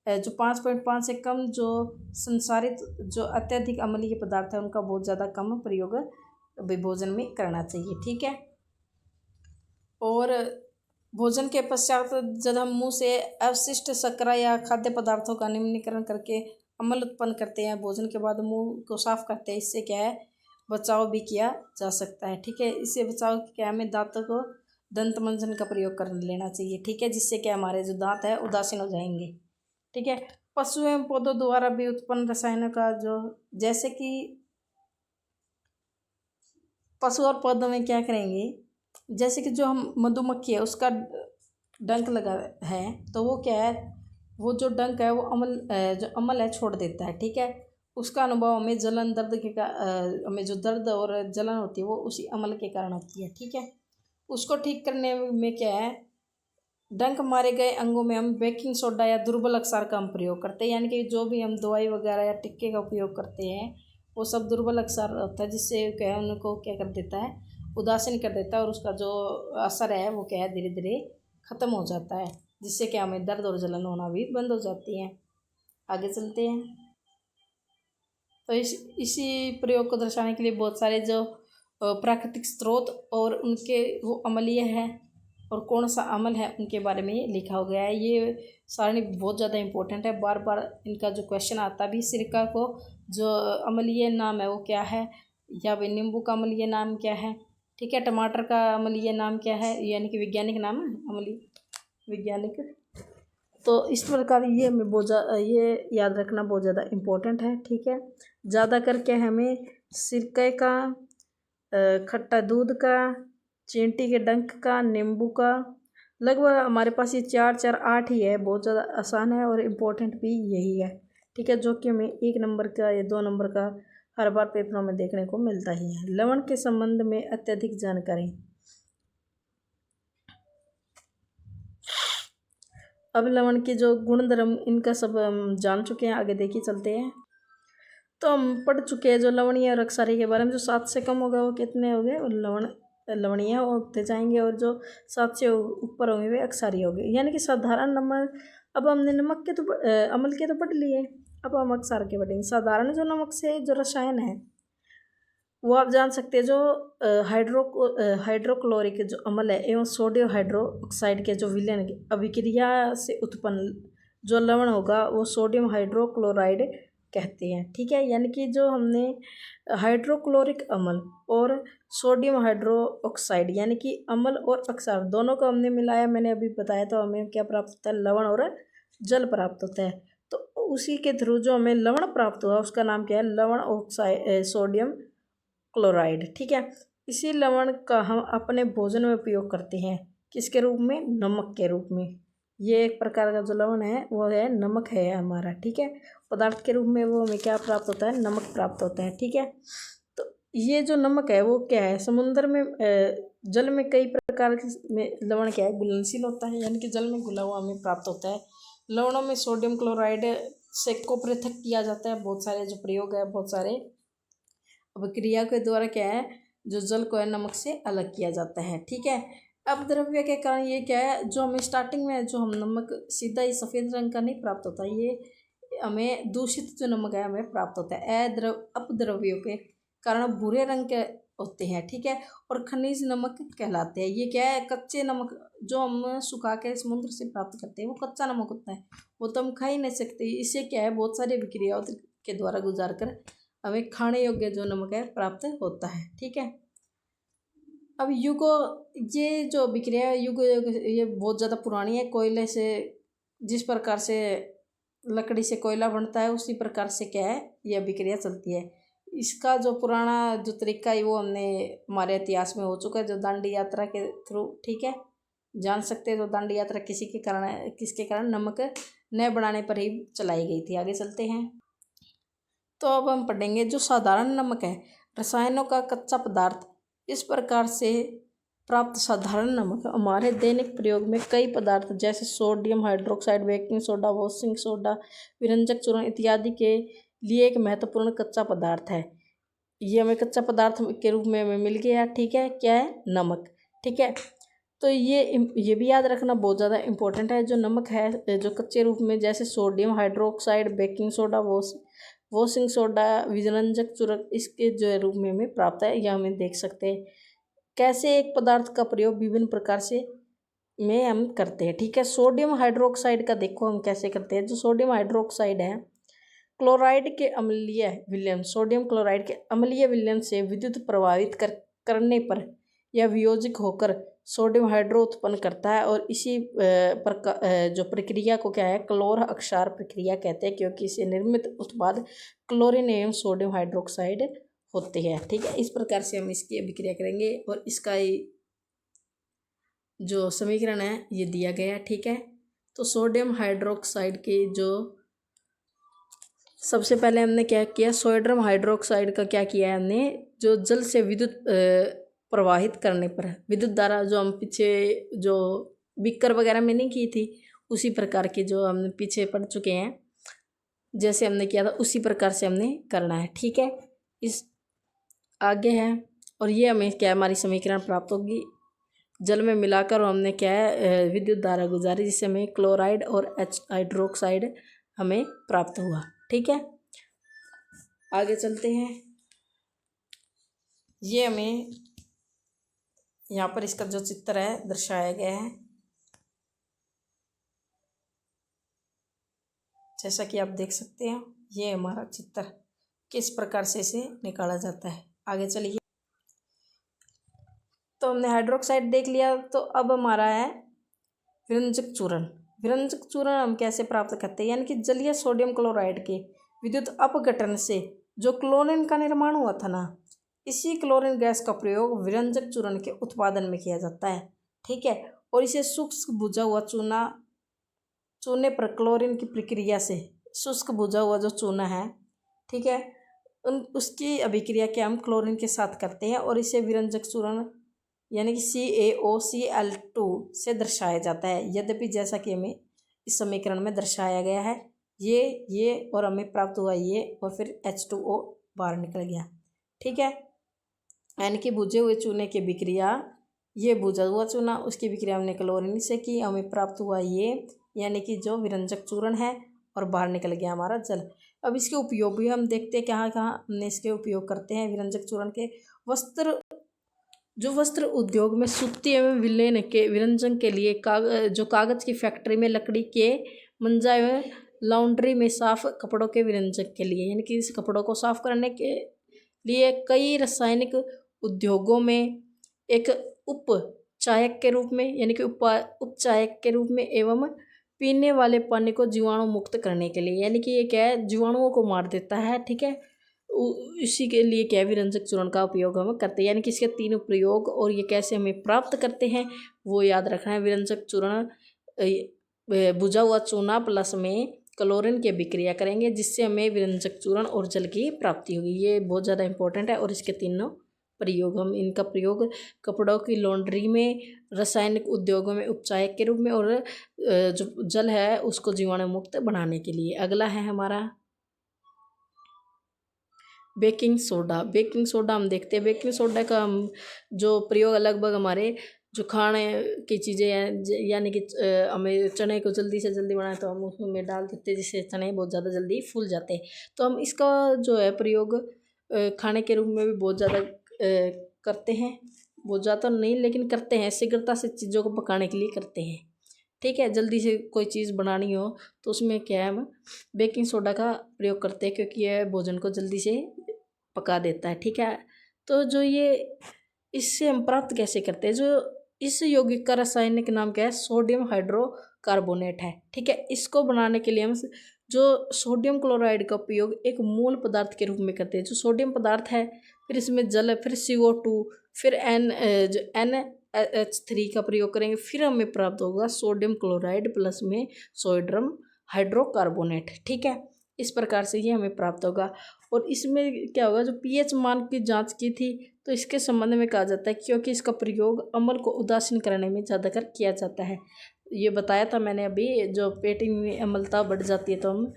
जो 5.5 से कम जो संसारित जो अत्यधिक अम्लीय पदार्थ है उनका बहुत ज़्यादा कम प्रयोग भोजन में करना चाहिए। ठीक है, और भोजन के पश्चात जब हम मुंह से अवशिष्ट शर्करा या खाद्य पदार्थों का निम्नीकरण करके अम्ल उत्पन्न करते हैं, भोजन के बाद मुंह को साफ करते हैं, इससे क्या है बचाव भी किया जा सकता है। ठीक है, इससे बचाव क्या हमें दांतों को दंत मंजन का प्रयोग कर लेना चाहिए। ठीक है, जिससे क्या हमारे जो दांत है उदासीन हो जाएंगे। ठीक है, पशु एवं पौधों द्वारा भी उत्पन्न रसायनों का जो जैसे कि पशु और पौधों में क्या करेंगे जैसे कि जो हम मधुमक्खी है उसका डंक लगा है तो वो क्या है वो जो डंक है वो जो अमल है छोड़ देता है। ठीक है, उसका अनुभव हमें जलन दर्द के हमें जो दर्द और जलन होती है वो उसी अमल के कारण होती है। ठीक है, उसको ठीक करने में क्या है डंक मारे गए अंगों में हम बेकिंग सोडा या दुर्बल अक्षार का हम प्रयोग करते हैं, यानी कि जो भी हम दवाई वगैरह या टिक्के का उपयोग करते हैं वो सब दुर्बल अक्षार होता है, जिससे क्या है उनको क्या कर देता है उदासीन कर देता है, और उसका जो असर है वो क्या है धीरे धीरे ख़त्म हो जाता है, जिससे क्या हमें दर्द और जलन होना भी बंद हो जाती है। आगे चलते हैं। तो इसी प्रयोग को दर्शाने के लिए बहुत सारे जो प्राकृतिक स्रोत और उनके वो अम्लीय है और कौन सा अमल है उनके बारे में लिखा हो गया है। ये सारणी बहुत ज़्यादा इंपॉर्टेंट है, बार बार इनका जो क्वेश्चन आता भी सिरका को जो अम्लीय नाम है वो क्या है, या फिर नींबू का अम्लीय नाम क्या है। ठीक है, टमाटर का अम्लीय नाम क्या है यानी कि वैज्ञानिक नाम है अम्लीय वैज्ञानिक। तो इस प्रकार ये हमें ये याद रखना बहुत ज़्यादा इम्पोर्टेंट है। ठीक है, ज़्यादा करके हमें सिरके का खट्टा दूध का चींटी के डंक का नींबू का लगभग हमारे पास ये 4 4 8 ही है, बहुत ज़्यादा आसान है और इम्पोर्टेंट भी यही है। ठीक है, जो कि हमें 1 नंबर का या 2 नंबर का हर बार पेपरों में देखने को मिलता ही है। लवण के संबंध में अत्यधिक जानकारी। अब लवण के जो गुण धर्म इनका सब हम जान चुके हैं, आगे देखिए चलते हैं। तो हम पढ़ चुके हैं जो लवणीय और अक्षारीय के बारे में। जो 7 से कम होगा वो कितने हो गए और लवणीय होते जाएंगे, और जो 7 से ऊपर होंगे वे अक्षारीय हो गए। यानी कि साधारण नमक, अब हमने नमक के तो अम्ल के तो पढ़ लिए, अब हम अक्षार के पढ़ेंगे। साधारण जो नमक से जो रसायन है वो आप जान सकते हैं, जो हाइड्रोक्लोरिक जो अम्ल है एवं सोडियम हाइड्रोक्साइड के जो विलयन अभिक्रिया से उत्पन्न जो लवण होगा वो सोडियम हाइड्रोक्लोराइड कहते हैं। ठीक है, यानी कि जो हमने हाइड्रोक्लोरिक अम्ल और सोडियम हाइड्रोक्साइड यानी कि अम्ल और अक्षार दोनों को हमने मिलाया, मैंने अभी बताया, तो हमें क्या प्राप्त होता है लवण और जल प्राप्त होता है। तो उसी के थ्रू जो हमें लवण प्राप्त हुआ उसका नाम क्या है लवण ऑक्साइड सोडियम क्लोराइड। ठीक है, इसी लवण का हम अपने भोजन में उपयोग करते हैं, किसके रूप में नमक के रूप में। ये एक प्रकार का जो लवण है वो है नमक है हमारा। ठीक है, पदार्थ के रूप में वो हमें क्या प्राप्त होता है नमक प्राप्त होता है। ठीक है, तो ये जो नमक है वो क्या है समुद्र में जल में कई प्रकार के में लवण क्या है घुलनशील होता है, यानी कि जल में घुला हुआ हमें प्राप्त होता है। लवणों में सोडियम क्लोराइड से को पृथक किया जाता है, बहुत सारे जो प्रयोग है बहुत सारे अभिक्रिया के द्वारा क्या है जो जल को है नमक से अलग किया जाता है। ठीक है, अब द्रव्य के कारण ये क्या है जो हमें स्टार्टिंग में जो हम नमक सीधा ही सफ़ेद रंग का नहीं प्राप्त होता, ये हमें दूषित जो नमक है हमें प्राप्त होता है। अपद्रव्यों के कारण भूरे रंग के होते हैं, ठीक है। और खनिज नमक कहलाते हैं। ये क्या है, कच्चे नमक जो हम सुखा के समुद्र से प्राप्त करते हैं वो कच्चा नमक होता है, वो तो हम खा ही नहीं सकते। इससे क्या है, बहुत सारी विक्रियाओं के द्वारा गुजार कर हमें खाने योग्य जो नमक है प्राप्त होता है, ठीक है। अब युगो ये जो विक्रिया है युग ये बहुत ज़्यादा पुरानी है। कोयले से जिस प्रकार से लकड़ी से कोयला बनता है उसी प्रकार से क्या है यह विक्रिया चलती है। इसका जो पुराना जो तरीका है वो हमने हमारे इतिहास में हो चुका है, जो दांडी यात्रा के थ्रू, ठीक है, जान सकते हैं। जो दांडी यात्रा किसके कारण नमक न बनाने पर ही चलाई गई थी। आगे चलते हैं। तो अब हम पढ़ेंगे जो साधारण नमक है, रसायनों का कच्चा पदार्थ। इस प्रकार से प्राप्त साधारण नमक हमारे दैनिक प्रयोग में कई पदार्थ जैसे sodium hydroxide, baking soda, washing soda, विरंजक चूर्ण इत्यादि के लिए एक महत्वपूर्ण कच्चा पदार्थ है। ये हमें कच्चा पदार्थ के रूप में हमें मिल गया, ठीक है, क्या है, नमक, ठीक है। तो ये भी याद रखना बहुत ज़्यादा इम्पोर्टेंट है। जो नमक है जो कच्चे रूप में जैसे sodium hydroxide, baking soda, washing soda, विरंजक चूर्ण इसके जो रूप में हमें प्राप्त है, यह हमें देख सकते हैं। कैसे एक पदार्थ का प्रयोग विभिन्न प्रकार से में हम करते हैं, ठीक है। सोडियम हाइड्रोक्साइड का देखो हम कैसे करते हैं। जो सोडियम हाइड्रोक्साइड है, क्लोराइड के अम्लीय विलयन, सोडियम क्लोराइड के अम्लीय विलयन से विद्युत प्रभावित करने पर यह वियोजिक होकर सोडियम हाइड्रो उत्पन्न करता है। और इसी जो प्रक्रिया को क्या है, क्लोर अक्षार प्रक्रिया कहते हैं, क्योंकि इसे निर्मित उत्पाद क्लोरीन एवं सोडियम हाइड्रोक्साइड होते हैं, ठीक है। इस प्रकार से हम इसकी अभिक्रिया करेंगे और इसका जो समीकरण है ये दिया गया है, ठीक है। तो सोडियम हाइड्रोक्साइड के जो सबसे पहले हमने क्या किया, सोडियम हाइड्रोक्साइड का क्या किया है हमने, जो जल से विद्युत प्रवाहित करने पर विद्युत धारा जो हम पीछे जो बीकर वगैरह में नहीं की थी उसी प्रकार की जो हमने पीछे पढ़ चुके हैं, जैसे हमने किया था उसी प्रकार से हमने करना है, ठीक है। इस आगे है और ये हमें क्या हमारी समीकरण प्राप्त होगी, जल में मिलाकर हमने क्या है विद्युत धारा गुजारी, जिससे हमें क्लोराइड और हाइड्रोक्साइड हमें प्राप्त हुआ, ठीक है। आगे चलते हैं। ये हमें यहाँ पर इसका जो चित्र है दर्शाया गया है, जैसा कि आप देख सकते हैं। ये हमारा चित्र किस प्रकार से इसे निकाला जाता है। आगे चलिए। तो हमने हाइड्रोक्साइड देख लिया, तो अब हमारा है विरंजक चूर्ण। विरंजक चूर्ण हम कैसे प्राप्त करते हैं, यानी कि जलीय सोडियम क्लोराइड के विद्युत अपघटन से जो क्लोरीन का निर्माण हुआ था ना, इसी क्लोरीन गैस का प्रयोग विरंजक चूर्ण के उत्पादन में किया जाता है, ठीक है। और इसे शुष्क भुजा हुआ चूने पर क्लोरीन की प्रक्रिया से शुष्क भुजा हुआ जो चूना है, ठीक है, उसकी अभिक्रिया के हम क्लोरीन के साथ करते हैं और इसे विरंजक चूर्ण यानी कि CaOCl2 से दर्शाया जाता है। यद्यपि जैसा कि हमें इस समीकरण में दर्शाया गया है, ये और हमें प्राप्त हुआ ये, और फिर H2O बाहर निकल गया, ठीक है। यानी कि भुजे हुए चूने की विक्रिया, ये भुजा हुआ चूना उसकी विक्रिया हमने क्लोरीन से की, हमें प्राप्त हुआ ये, यानी कि जो विरंजक चूर्ण है, और बाहर निकल गया हमारा जल। अब इसके उपयोग भी हम देखते हैं कहाँ कहाँ हमने इसके उपयोग करते हैं विरंजक चूर्ण के। वस्त्र उद्योग में सूती एवं विलेन के विरंजन के लिए कागज की फैक्ट्री में, लकड़ी के मंजा एवं लॉन्ड्री में साफ कपड़ों के विरंजक के लिए, यानी कि इस कपड़ों को साफ करने के लिए कई रासायनिक उद्योगों में एक उपचायक के रूप में, यानी कि उपचायक के रूप में, एवं पीने वाले पानी को जीवाणु मुक्त करने के लिए, यानी कि ये क्या है, जीवाणुओं को मार देता है, ठीक है। इसी के लिए क्या विरंजक चूर्ण का उपयोग हम करते हैं, यानी कि इसके तीन प्रयोग और ये कैसे हमें प्राप्त करते हैं वो याद रखना है। विरंजक चूर्ण भुजा हुआ चूना प्लस में क्लोरीन की अभिक्रिया करेंगे, जिससे हमें विरंजक चूर्ण और जल की प्राप्ति होगी। ये बहुत ज़्यादा इंपॉर्टेंट है। और इसके तीनों प्रयोग, हम इनका प्रयोग कपड़ों की लॉन्ड्री में, रासायनिक उद्योगों में उपचायक के रूप में, और जो जल है उसको जीवाणु मुक्त बनाने के लिए। अगला है हमारा बेकिंग सोडा। बेकिंग सोडा हम देखते हैं, बेकिंग सोडा का हम जो प्रयोग लगभग हमारे जो खाने की चीज़ें हैं, यानी कि हमें चने को जल्दी से जल्दी बनाए तो हम उसमें डाल देते हैं, जिससे चने बहुत ज़्यादा जल्दी फूल जाते हैं। तो हम इसका जो है प्रयोग खाने के रूप में भी बहुत ज़्यादा करते हैं, बहुत ज़्यादा नहीं लेकिन करते हैं, शीघ्रता से चीज़ों को पकाने के लिए करते हैं। ठीक है, जल्दी से कोई चीज़ बनानी हो तो उसमें क्या है, हम बेकिंग सोडा का प्रयोग करते हैं क्योंकि यह भोजन को जल्दी से पका देता है। ठीक है, तो जो ये इससे हम प्राप्त कैसे करते हैं, जो इस यौगिक का रासायनिक नाम क्या है, सोडियम हाइड्रोकार्बोनेट है। ठीक है, इसको बनाने के लिए हम जो सोडियम क्लोराइड का उपयोग एक मूल पदार्थ के रूप में करते हैं। जो सोडियम पदार्थ है, फिर इसमें जल है, फिर CO2, फिर NH3 का प्रयोग करेंगे, फिर हमें प्राप्त होगा सोडियम क्लोराइड प्लस में सोडियम हाइड्रोकार्बोनेट। ठीक है, इस प्रकार से ये हमें प्राप्त होगा। और इसमें क्या होगा, जो pH मान की जांच की थी तो इसके संबंध में कहा जाता है क्योंकि इसका प्रयोग अम्ल को उदासीन करने में ज़्यादातर किया जाता है। ये बताया था मैंने अभी, जो पेट में अम्लता बढ़ जाती है तो हम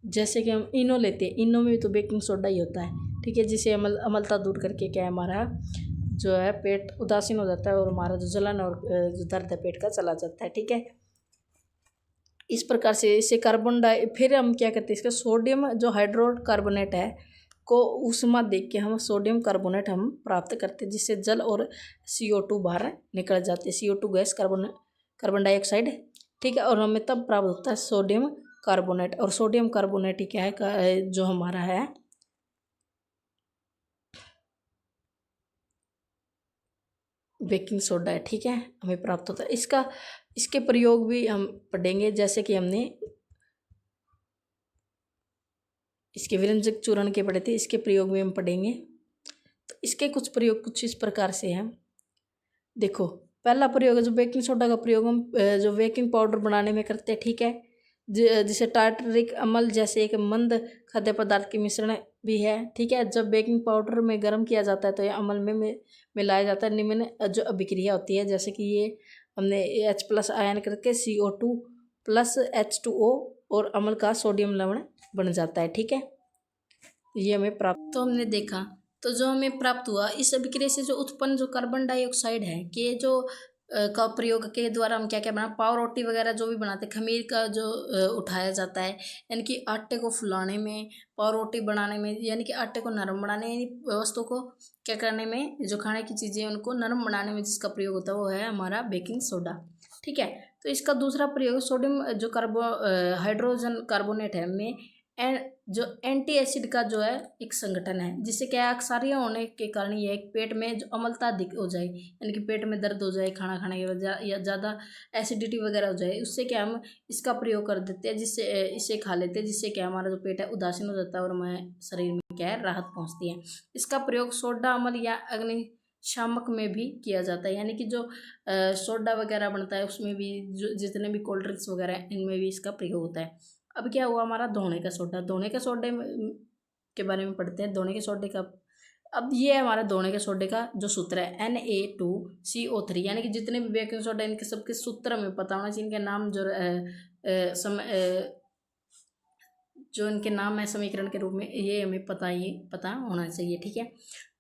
जैसे कि हम इनो लेते हैं, इनो में भी तो बेकिंग सोडा ही होता है। ठीक है, जिसे अम्लता दूर करके क्या है, हमारा जो है पेट उदासीन हो जाता है और हमारा जो जलन और जो दर्द है पेट का चला जाता है। ठीक है, इस प्रकार से इसे फिर हम क्या करते हैं, इसका सोडियम जो हाइड्रोकार्बोनेट है को ऊष्मा देख के हम सोडियम कार्बोनेट हम प्राप्त करते हैं, जिससे जल और CO2 बाहर निकल जाते हैं, CO2 गैस, कार्बन डाइऑक्साइड। ठीक है, और हमें तब प्राप्त होता है सोडियम कार्बोनेट। और सोडियम कार्बोनेट ही क्या है, जो हमारा है बेकिंग सोडा है। ठीक है, हमें प्राप्त होता है इसके प्रयोग भी हम पढ़ेंगे, जैसे कि हमने इसके व्यंजक चूर्ण के पढ़े थे, इसके प्रयोग में हम पढ़ेंगे। तो इसके कुछ प्रयोग कुछ इस प्रकार से हैं। देखो, पहला प्रयोग है जो बेकिंग सोडा का प्रयोग हम जो बेकिंग पाउडर बनाने में करते हैं। ठीक है, जिसे टार्टरिक अम्ल जैसे एक मंद खाद्य पदार्थ के मिश्रण भी है। ठीक है, जब बेकिंग पाउडर में गर्म किया जाता है तो यह अम्ल में मिलाया जाता है। निम्न जो अभिक्रिया होती है, जैसे कि ये हमने H+ आयन करके CO2 + H2O और अम्ल का सोडियम लवण बन जाता है। ठीक है, ये हमें प्राप्त, तो हमने देखा, तो जो हमें प्राप्त हुआ इस अभिक्रिया से जो उत्पन्न जो कार्बन डाइऑक्साइड है कि जो का प्रयोग के द्वारा हम क्या क्या बना, पाव रोटी वगैरह जो भी बनाते, खमीर का जो उठाया जाता है, यानी कि आटे को फुलाने में, पाव रोटी बनाने में, यानी कि आटे को नरम बनाने, यानी वस्तु को क्या करने में, जो खाने की चीज़ें उनको नरम बनाने में जिसका प्रयोग होता है वो है हमारा बेकिंग सोडा। ठीक है, तो इसका दूसरा प्रयोग सोडियम जो हाइड्रोजन कार्बोनेट है में जो एंटी एसिड का जो है एक संगठन है, जिससे क्या अक्सारिय होने के कारण ये एक पेट में जो अम्लता अधिक हो जाए, यानी कि पेट में दर्द हो जाए खाना खाने के वजह या ज़्यादा एसिडिटी वगैरह हो जाए, उससे क्या हम इसका प्रयोग कर देते हैं, जिससे इसे खा लेते हैं, जिससे क्या हमारा जो पेट है उदासीन हो जाता है और हमारे शरीर में क्या है राहत पहुँचती है। इसका प्रयोग सोडा अम्ल या अग्निशामक में भी किया जाता है, यानी कि जो सोडा वगैरह बनता है उसमें भी, जो जितने भी कोल्ड ड्रिंक्स वगैरह हैं इनमें भी इसका प्रयोग होता है। अब क्या हुआ हमारा धोने का सोडा, धोने के सोडे के बारे में पढ़ते हैं। धोने के सोडे का, अब ये है हमारा धोने के सोडे का जो सूत्र है Na2CO3, यानी कि जितने भी बेकिंग सोडा इनके सबके सूत्र हमें पता होना चाहिए, इनके नाम जो इनके नाम है समीकरण के रूप में, ये हमें पता होना चाहिए। ठीक है,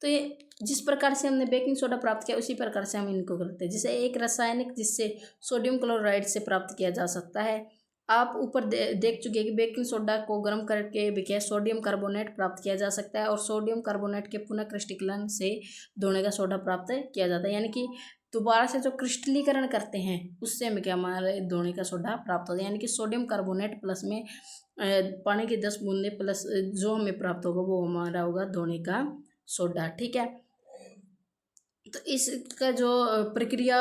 तो ये जिस प्रकार से हमने बेकिंग सोडा प्राप्त किया उसी प्रकार से हम इनको करते हैं, जैसे एक रासायनिक जिससे सोडियम क्लोराइड से प्राप्त किया जा सकता है। आप ऊपर देख चुके हैं कि बेकिंग सोडा को गर्म करके भी क्या सोडियम कार्बोनेट प्राप्त किया जा सकता है, और सोडियम कार्बोनेट के पुनः क्रिस्टलीकरण से धोने का सोडा प्राप्त किया जाता है, यानी कि दोबारा से जो क्रिस्टलीकरण करते हैं उससे हमें क्या हमारे धोने का सोडा प्राप्त होता है, यानी कि सोडियम कार्बोनेट प्लस में पानी की 10 बूंदे प्लस जो हमें प्राप्त होगा वो हमारा होगा धोने का सोडा। ठीक है, तो इसका जो प्रक्रिया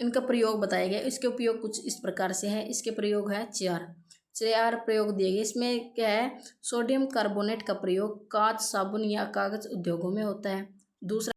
इनका प्रयोग बताया गया, इसके उपयोग कुछ इस प्रकार से है। इसके प्रयोग है चार प्रयोग दिए गए। इसमें क्या है, सोडियम कार्बोनेट का प्रयोग कांच, साबुन या कागज उद्योगों में होता है। दूसरा